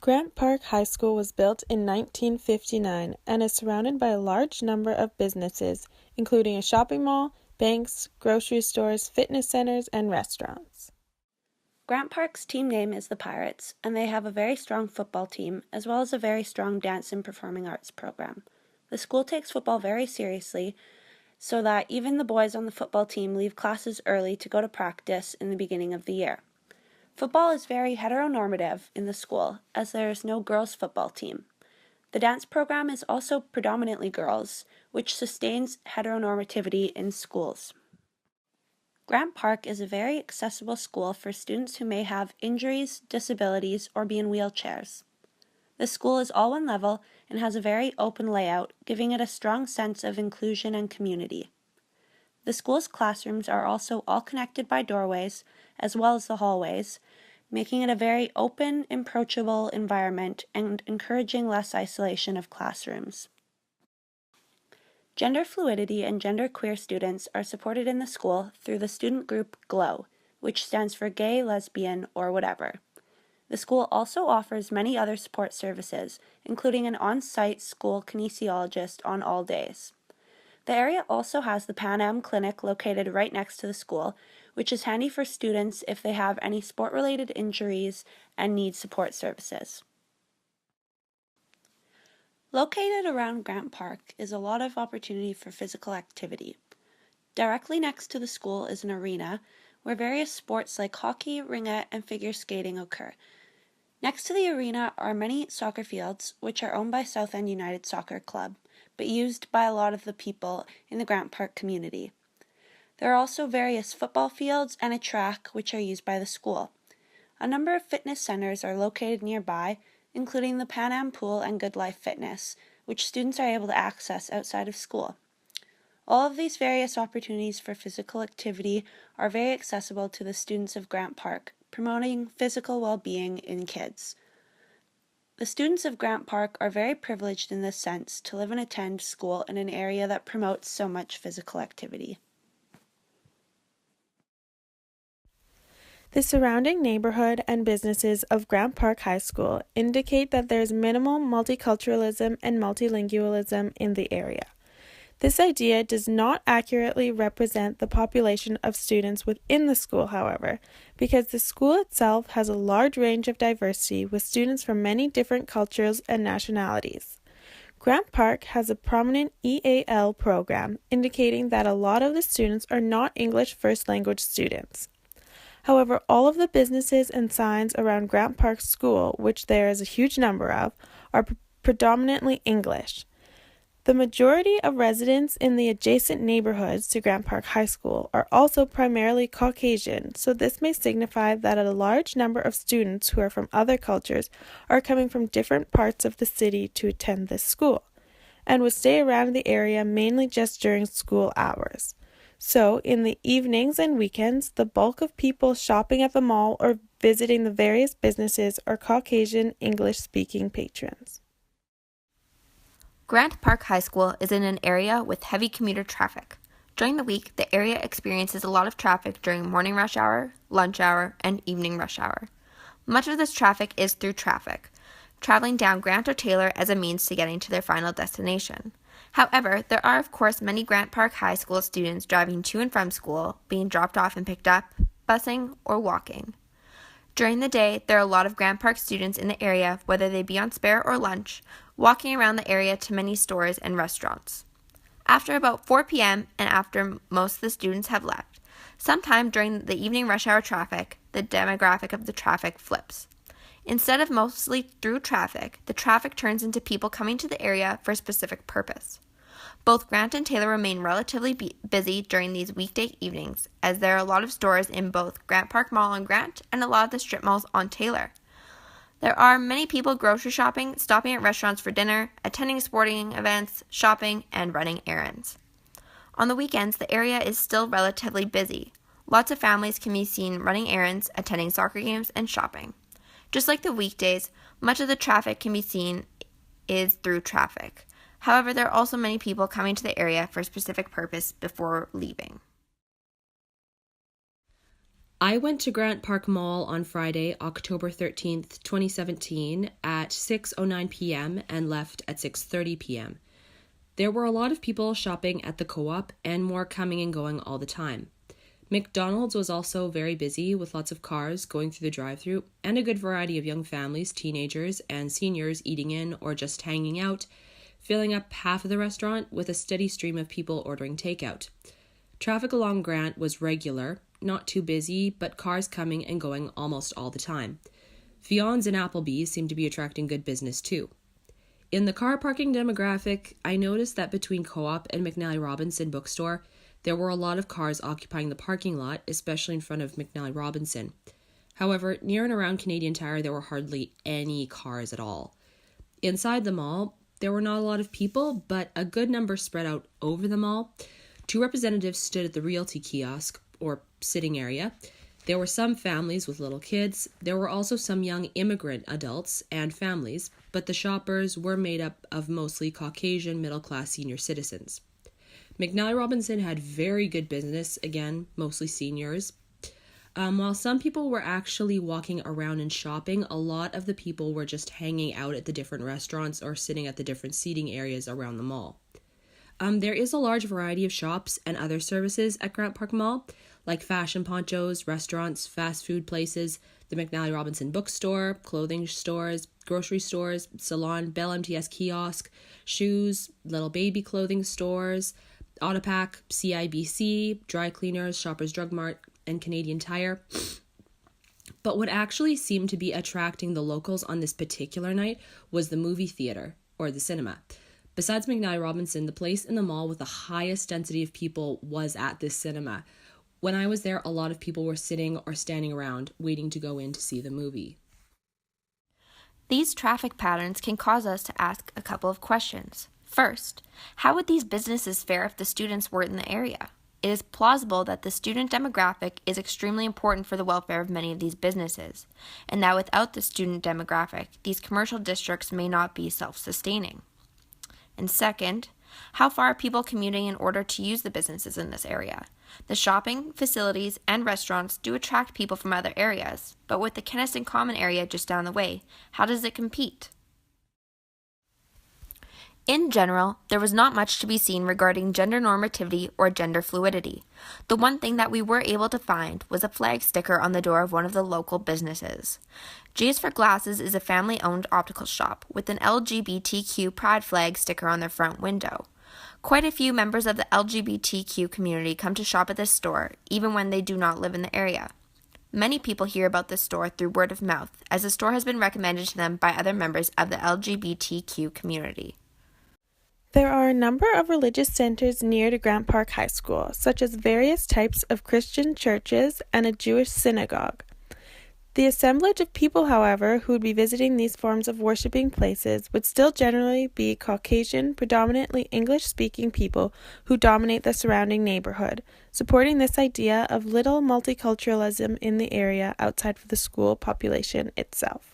Grant Park High School was built in 1959 and is surrounded by a large number of businesses, including a shopping mall, banks, grocery stores, fitness centers, and restaurants. Grant Park's team name is the Pirates, and they have a very strong football team, as well as a very strong dance and performing arts program. The school takes football very seriously, so that even the boys on the football team leave classes early to go to practice in the beginning of the year. Football is very heteronormative in the school, as there is no girls' football team. The dance program is also predominantly girls, which sustains heteronormativity in schools. Grant Park is a very accessible school for students who may have injuries, disabilities, or be in wheelchairs. The school is all one level and has a very open layout, giving it a strong sense of inclusion and community. The school's classrooms are also all connected by doorways, as well as the hallways, making it a very open, approachable environment and encouraging less isolation of classrooms. Gender fluidity and genderqueer students are supported in the school through the student group GLOW, which stands for gay, lesbian, or whatever. The school also offers many other support services, including an on-site school kinesiologist on all days. The area also has the Pan Am Clinic located right next to the school, which is handy for students if they have any sport-related injuries and need support services. Located around Grant Park is a lot of opportunity for physical activity. Directly next to the school is an arena where various sports like hockey, ringette, and figure skating occur. Next to the arena are many soccer fields, which are owned by South End United Soccer Club, but used by a lot of the people in the Grant Park community. There are also various football fields and a track which are used by the school. A number of fitness centers are located nearby, including the Pan Am Pool and Good Life Fitness, which students are able to access outside of school. All of these various opportunities for physical activity are very accessible to the students of Grant Park, promoting physical well-being in kids. The students of Grant Park are very privileged in this sense to live and attend school in an area that promotes so much physical activity. The surrounding neighborhood and businesses of Grant Park High School indicate that there is minimal multiculturalism and multilingualism in the area. This idea does not accurately represent the population of students within the school, however, because the school itself has a large range of diversity with students from many different cultures and nationalities. Grant Park has a prominent EAL program, indicating that a lot of the students are not English first language students. However, all of the businesses and signs around Grant Park School, which there is a huge number of, are predominantly English. The majority of residents in the adjacent neighborhoods to Grant Park High School are also primarily Caucasian, so this may signify that a large number of students who are from other cultures are coming from different parts of the city to attend this school, and would stay around the area mainly just during school hours. So, in the evenings and weekends, the bulk of people shopping at the mall or visiting the various businesses are Caucasian English-speaking patrons. Grant Park High School is in an area with heavy commuter traffic. During the week, the area experiences a lot of traffic during morning rush hour, lunch hour, and evening rush hour. Much of this traffic is through traffic, traveling down Grant or Taylor as a means to getting to their final destination. However, there are of course many Grant Park High School students driving to and from school, being dropped off and picked up, busing, or walking. During the day, there are a lot of Grant Park students in the area, whether they be on spare or lunch, walking around the area to many stores and restaurants. After about 4 p.m. and after most of the students have left, sometime during the evening rush hour traffic, the demographic of the traffic flips. Instead of mostly through traffic, the traffic turns into people coming to the area for a specific purpose. Both Grant and Taylor remain relatively busy during these weekday evenings, as there are a lot of stores in both Grant Park Mall on Grant and a lot of the strip malls on Taylor. There are many people grocery shopping, stopping at restaurants for dinner, attending sporting events, shopping, and running errands. On the weekends, the area is still relatively busy. Lots of families can be seen running errands, attending soccer games, and shopping. Just like the weekdays, much of the traffic can be seen is through traffic. However, there are also many people coming to the area for a specific purpose before leaving. I went to Grant Park Mall on Friday, October 13th, 2017 at 6:09 p.m. and left at 6:30 p.m. There were a lot of people shopping at the co-op and more coming and going all the time. McDonald's was also very busy with lots of cars going through the drive-thru and a good variety of young families, teenagers, and seniors eating in or just hanging out, filling up half of the restaurant with a steady stream of people ordering takeout. Traffic along Grant was regular, not too busy, but cars coming and going almost all the time. Fion's and Applebee's seemed to be attracting good business too. In the car parking demographic, I noticed that between Co-op and McNally Robinson bookstore, there were a lot of cars occupying the parking lot, especially in front of McNally Robinson. However, near and around Canadian Tire, there were hardly any cars at all. Inside the mall, there were not a lot of people, but a good number spread out over the mall. 2 representatives stood at the realty kiosk, or sitting area. There were some families with little kids. There were also some young immigrant adults and families, but the shoppers were made up of mostly Caucasian middle-class senior citizens. McNally Robinson had very good business, again, mostly seniors. While some people were actually walking around and shopping, a lot of the people were just hanging out at the different restaurants or sitting at the different seating areas around the mall. There is a large variety of shops and other services at Grant Park Mall, like fashion ponchos, restaurants, fast food places, the McNally Robinson bookstore, clothing stores, grocery stores, salon, Bell MTS kiosk, shoes, little baby clothing stores, Autopack, CIBC, dry cleaners, Shoppers Drug Mart, and Canadian Tire. But what actually seemed to be attracting the locals on this particular night was the movie theater, or the cinema. Besides McNally Robinson, the place in the mall with the highest density of people was at this cinema. When I was there, a lot of people were sitting or standing around waiting to go in to see the movie. These traffic patterns can cause us to ask a couple of questions. First, how would these businesses fare if the students were in the area? It is plausible that the student demographic is extremely important for the welfare of many of these businesses, and that without the student demographic, these commercial districts may not be self-sustaining. And second, how far are people commuting in order to use the businesses in this area? The shopping, facilities, and restaurants do attract people from other areas, but with the Kenniston Common area just down the way, how does it compete? In general, there was not much to be seen regarding gender normativity or gender fluidity. The one thing that we were able to find was a flag sticker on the door of one of the local businesses. G's for Glasses is a family-owned optical shop with an LGBTQ pride flag sticker on their front window. Quite a few members of the LGBTQ community come to shop at this store, even when they do not live in the area. Many people hear about this store through word of mouth, as the store has been recommended to them by other members of the LGBTQ community. There are a number of religious centers near to Grant Park High School, such as various types of Christian churches and a Jewish synagogue. The assemblage of people, however, who would be visiting these forms of worshiping places would still generally be Caucasian, predominantly English-speaking people who dominate the surrounding neighborhood, supporting this idea of little multiculturalism in the area outside of the school population itself.